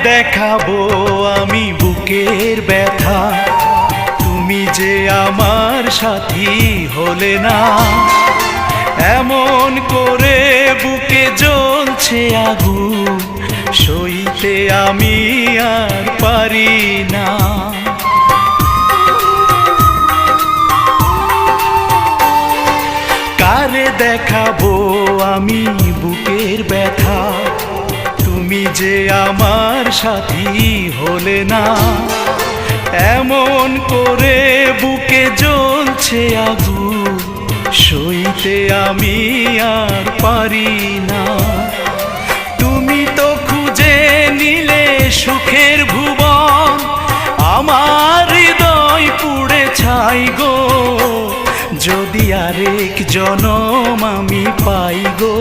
দেখাবো আমি বুকের ব্যথা, তুমি যে আমার সাথী হলে না। এমন করে বুকে জ্বলছে আগুন, সইতে আমি আর পারি না। কারে দেখাবো আমি বুকের ব্যথা, তুমি যে আমার সাথী হলে না। এমন করে বুকে জ্বলছে আগুন, সইতে আমি আর পারি না। তুমি তো খুঁজে নিলে সুখের ভুবন, আমার হৃদয় পুড়ে ছাই গো। যদি আরেক জনম আমি পাই গো।